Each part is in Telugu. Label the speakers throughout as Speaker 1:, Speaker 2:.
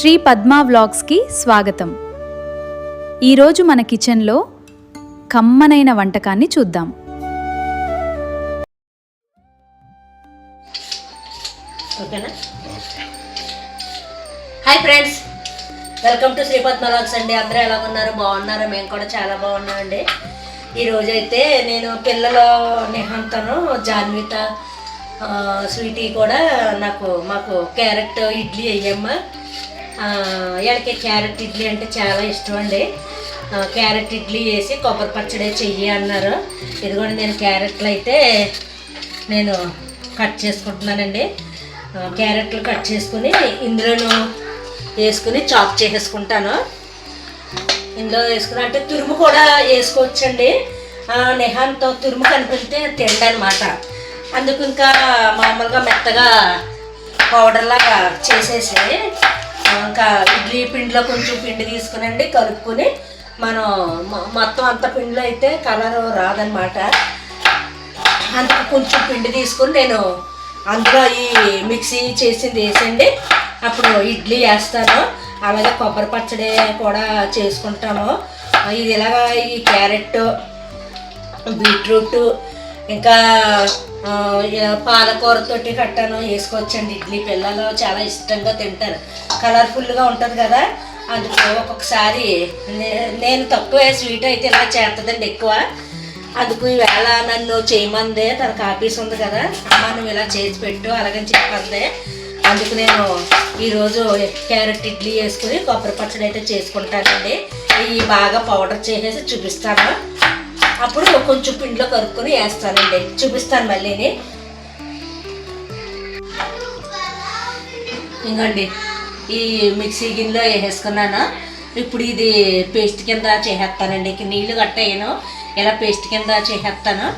Speaker 1: శ్రీ పద్మా వ్లాగ్స్కి స్వాగతం. ఈరోజు మన కిచెన్లో కమ్మనైన వంటకాన్ని చూద్దాం.
Speaker 2: ఓకేనా? Hi friends, welcome to Shri Padma vlogs అండి. అందరూ ఎలా ఉన్నారు? బాగున్నారా? మేము కూడా చాలా బాగున్నామండి. ఈరోజు అయితే నేను పిల్లల నిహంతను జాన్విత స్వీటీ కూడా మాకు క్యారెట్ ఇడ్లీ అయ్యమ్మ. వీళ్ళకి క్యారెట్ ఇడ్లీ అంటే చాలా ఇష్టం అండి. క్యారెట్ ఇడ్లీ వేసి కొబ్బరి పచ్చడి చెయ్యి అన్నారు. ఇదిగోండి, నేను క్యారెట్లు అయితే నేను కట్ చేసుకుంటున్నానండి. క్యారెట్లు కట్ చేసుకుని ఇందులోనూ వేసుకుని చాప్ చేసేసుకుంటాను. ఇందులో వేసుకుని అంటే తురుము కూడా వేసుకోవచ్చండి. నెహాన్తో తురుము కనిపిస్తే తిండనమాట. అందుకు ఇంకా మామూలుగా మెత్తగా పౌడర్లాగా చేసేసి ఇంకా ఇడ్లీ పిండిలో కొంచెం పిండి తీసుకునండి కలుపుకొని మనం మొత్తం అంత పిండిలో అయితే కలర్ రాదనమాట. అందుకు కొంచెం పిండి తీసుకుని నేను అందులో ఈ మిక్సీ చేసింది వేసండి. అప్పుడు ఇడ్లీ వేస్తాను. అలాగే కొబ్బరి పచ్చడి కూడా చేసుకుంటాము. ఇది ఇలాగా ఈ క్యారెట్, బీట్రూట్, ఇంకా పాలకూరతోటి కట్టాను వేసుకోవచ్చండి. ఇడ్లీ పిల్లలు చాలా ఇష్టంగా తింటారు. కలర్ఫుల్గా ఉంటుంది కదా. అందుకు ఒక్కొక్కసారి నేను తక్కువ స్వీట్ అయితే ఇలా చేస్తుందండి ఎక్కువ. అందుకు ఈవేళ నన్ను చేయమందే, తనకు ఆఫీస్ ఉంది కదా, అమ్మ నువ్వు ఇలా చేసి పెట్టు అలాగని చెప్పందే. అందుకు నేను ఈరోజు క్యారెట్ ఇడ్లీ వేసుకుని కొబ్బరి పచ్చడి అయితే చేసుకుంటానండి. ఇవి బాగా పౌడర్ చేసేసి చూపిస్తాను. అప్పుడు కొంచెం పిండిలో కలుపుకొని వేస్తానండి. చూపిస్తాను మళ్ళీని. ఇంకండి ఈ మిక్సీ గిన్నెలో వేసేసుకున్నాను. ఇప్పుడు ఇది పేస్ట్ కింద చేసేస్తానండి. నీళ్ళు కట్టేయను, ఇలా పేస్ట్ కింద చేసేస్తాను.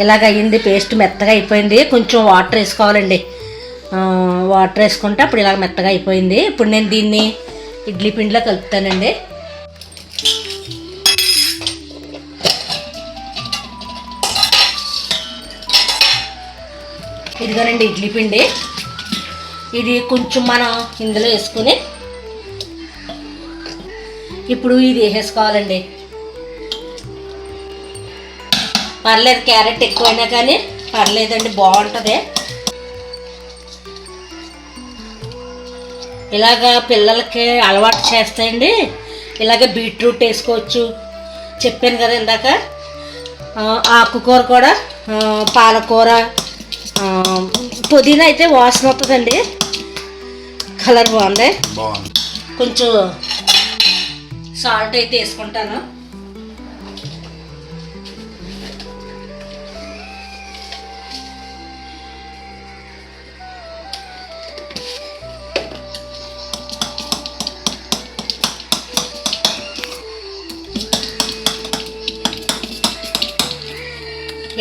Speaker 2: ఇలాగ అయ్యింది, పేస్ట్ మెత్తగా అయిపోయింది. కొంచెం వాటర్ వేసుకోవాలండి. వాటర్ వేసుకుంటే అప్పుడు ఇలాగ మెత్తగా అయిపోయింది. ఇప్పుడు నేను దీన్ని ఇడ్లీ పిండిలో కలుపుతానండి. ఇదిగోనండి ఇడ్లీ పిండి. ఇది కొంచెం మనం ఇందులో వేసుకుని ఇప్పుడు ఇది వేసేసుకోవాలండి. పర్లేదు, క్యారెట్ ఎక్కువైనా కానీ పర్లేదండి, బాగుంటుంది. ఇలాగా పిల్లలకి అలవాటు చేస్తాయండి. ఇలాగే బీట్రూట్ వేసుకోవచ్చు, చెప్పాను కదా ఇందాక. ఆకుకూర కూడా, పాలకూర, పుదీనా అయితే వాసన వస్తుందండి. కలర్ బాగుంది. కొంచెం సాల్ట్ అయితే వేసుకుంటాను.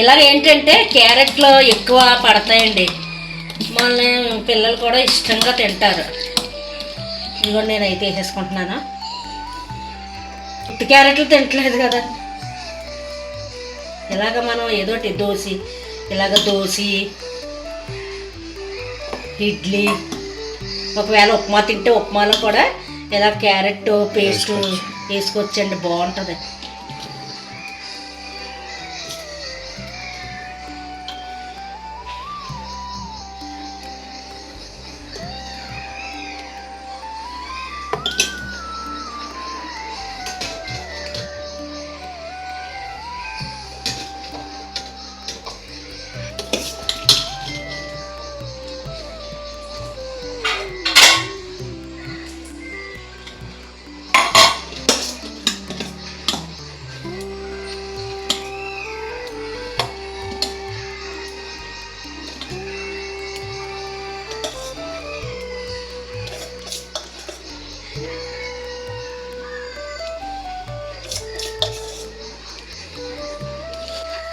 Speaker 2: ఇలాగ ఏంటంటే క్యారెట్లో ఎక్కువ పడతాయండి. మన పిల్లలు కూడా ఇష్టంగా తింటారు. ఇదిగోండి నేనైతే వేసేసుకుంటున్నాను. ఉత్తి క్యారెట్లు తింటలేదు కదా. ఇలాగ మనం ఏదోటి దోశ, ఇడ్లీ, ఒకవేళ ఉప్మా తింటే ఉప్మాలో కూడా ఇలా క్యారెట్ పేస్ట్ వేసుకోవచ్చండి, బాగుంటుంది.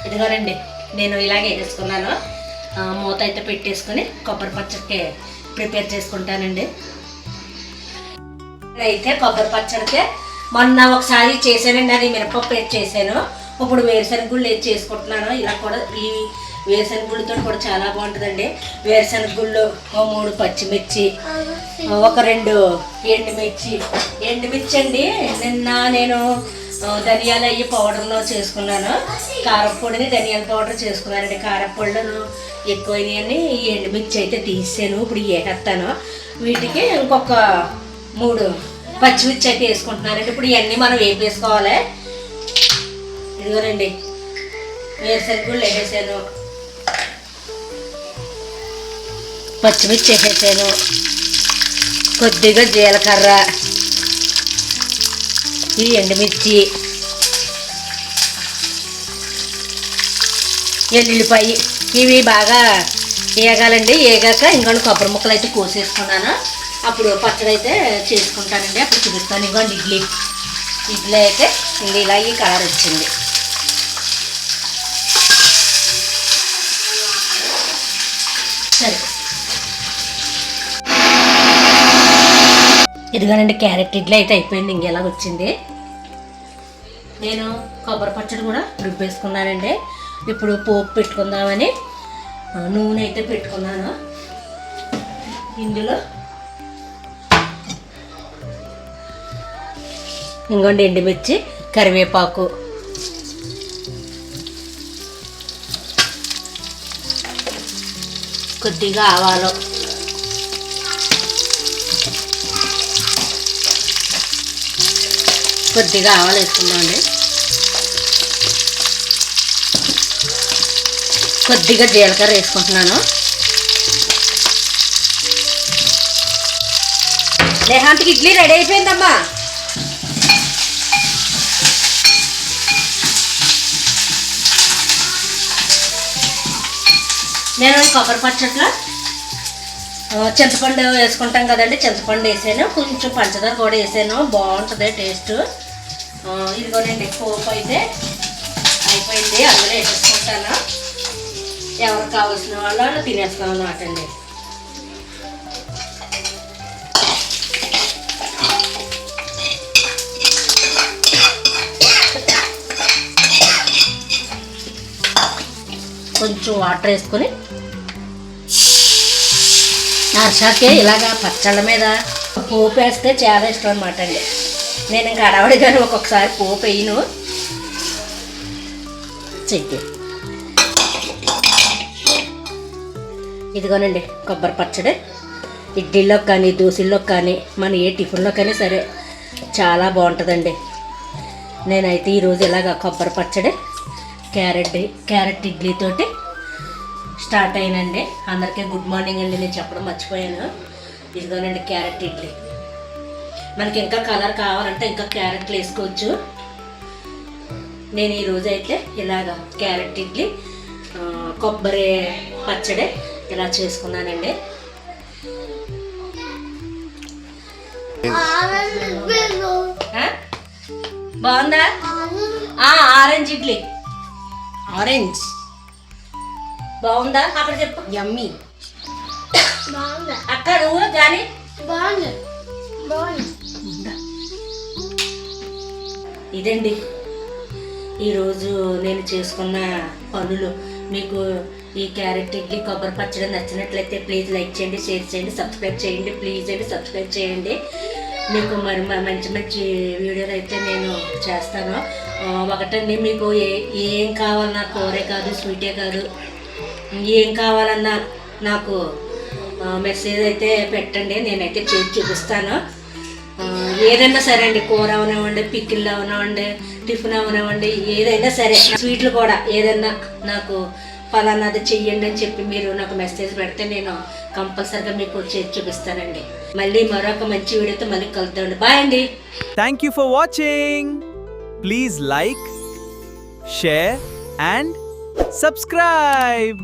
Speaker 2: ఇదిగోనండి నేను ఇలాగే వేసుకున్నాను. మూత అయితే పెట్టేసుకొని కొబ్బరి పచ్చడికి ప్రిపేర్ చేసుకుంటానండి. ఇప్పుడైతే కొబ్బరి పచ్చడితే మొన్న ఒకసారి చేశానండి, అది మినపప్పు వేసి చేశాను. ఇప్పుడు వేరుశనగ గుళ్ళు వేసి చేసుకుంటున్నాను. ఇలా కూడా ఈ వేరుశనగ గుళ్ళతో కూడా చాలా బాగుంటుందండి. వేరుశనగ గుళ్ళు 3 పచ్చిమిర్చి, ఒక 2 ఎండుమిర్చి అండి. నిన్న నేను ధనియాలు అయ్యి పౌడర్లో చేసుకున్నాను. కారపొడిని ధనియాల పౌడర్ చేసుకున్నానండి. కారపొడిలో ఎక్కువైనాయని ఈ ఎండుమిర్చి అయితే తీసాను. ఇప్పుడు వేసేస్తాను. వీటికి ఇంకొక 3 పచ్చిమిర్చి అయితే వేసుకుంటున్నానండి. ఇప్పుడు ఇవన్నీ మనం వేపేసుకోవాలి. ఇదిగోనండి వేరుశనగ గుళ్ళు వేసేసాను, పచ్చిమిర్చి వేసేసాను, కొద్దిగా జీలకర్ర, ఈ ఎండుమిర్చి, ఎల్లుల్లిపాయ ఇవి బాగా వేగాలండి. వేగాక ఇంకొన్ని కొబ్బరి ముక్కలు అయితే కోసేసుకున్నాను. అప్పుడు పచ్చడి అయితే చేసుకుంటానండి. అప్పుడు చూపిస్తాను. ఇంకోండి ఇడ్లీ అయితే ఇలా ఈ కలర్ వచ్చింది. సరే ఇదిగోనండి క్యారెట్ ఇడ్లీ అయితే అయిపోయింది. ఇంకెలా వచ్చింది. నేను కొబ్బరి పచ్చడి కూడా రుబ్బేసుకున్నానండి. ఇప్పుడు పోపు పెట్టుకుందామని నూనె అయితే పెట్టుకున్నాను. ఇందులో ఇంకొండి ఎండుమిర్చి, కరివేపాకు, కొద్దిగా ఆవాలు, కొద్దిగా ఆవాలు వేసుకుందామండి. కొద్దిగా జీలకర్ర వేసుకుంటున్నాను. లేహాంటికి ఇడ్లీ రెడీ అయిపోయిందమ్మా. నేను ఈ కొబ్బరి పచ్చట్లో చింతపండు వేసుకుంటాం కదండి, చింతపండు వేసాను. కొంచెం పంచదార కూడా వేసాను. బాగుంటుంది టేస్ట్. ఇదిగోనండి పోపు అయితే అయిపోయింది. అందులో వేసేసుకుంటాను. ఎవరికి కావాల్సిన వాళ్ళు తినేస్తాం అన్నమాట అండి. కొంచెం వాటర్ వేసుకొని అర్షాకే ఇలాగా పచ్చళ్ళ మీద పోపు వేస్తే చాలా ఇష్టం అనమాట అండి. నేను ఇంకా అడవడిగాను ఒక్కొక్కసారి పోపు వేయను. చెయ్యి ఇదిగోనండి కొబ్బరి పచ్చడి. ఇడ్లీలో కానీ దోశల్లో కానీ మన ఏ టిఫిన్లో కానీ సరే చాలా బాగుంటుందండి. నేనైతే ఈరోజు ఇలాగ కొబ్బరి పచ్చడి క్యారెట్ ఇడ్లీతోటి స్టార్ట్ అయినండి. అందరికీ గుడ్ మార్నింగ్ అండి. నేను చెప్పడం మర్చిపోయాను. ఇదిగోనండి క్యారెట్ ఇడ్లీ. మనకి ఇంకా కలర్ కావాలంటే ఇంకా క్యారెట్లు వేసుకోవచ్చు. నేను ఈరోజు అయితే ఇలాగ క్యారెట్ ఇడ్లీ కొబ్బరి పచ్చడి ఇలా చేసుకున్నానండి. బాగుందా? ఆరెంజ్ ఇడ్లీ. ఆరెంజ్ బాగుందా? అక్కడ చెప్పు. యమ్మీ అక్క నువ్వు కానీ ఇదండి ఈరోజు నేను చేసుకున్న పనులు. మీకు ఈ క్యారెట్ ఇడ్లీ కొబ్బరి పచ్చడి నచ్చినట్లయితే ప్లీజ్ లైక్ చేయండి, షేర్ చేయండి, సబ్స్క్రైబ్ చేయండి. ప్లీజ్ అండి సబ్స్క్రైబ్ చేయండి. మీకు మరి మంచి మంచి వీడియోలు అయితే నేను చేస్తాను. ఒకటండి మీకు ఏం కావాలన్నా కూరే కాదు స్వీటే కాదు ఏం కావాలన్నా నాకు మెసేజ్ అయితే పెట్టండి. నేనైతే చేసి చూపిస్తాను. ఏదైనా సరే అండి, కూర అవనివ్వండి, పిక్కిళ్ళు అవనివ్వండి, టిఫిన్ అవనివ్వండి, ఏదైనా సరే, స్వీట్లు కూడా ఏదైనా నాకు ఫలానాది చెయ్యండి అని చెప్పి మీరు నాకు మెసేజ్ పెడితే నేను కంపల్సరిగా మీకు చేసి చూపిస్తానండి. మళ్ళీ మరొక మంచి వీడియోతో మళ్ళీ కలుద్దామండి. బాయ్ అండి.
Speaker 3: Thank you for watching. Please like, share and subscribe.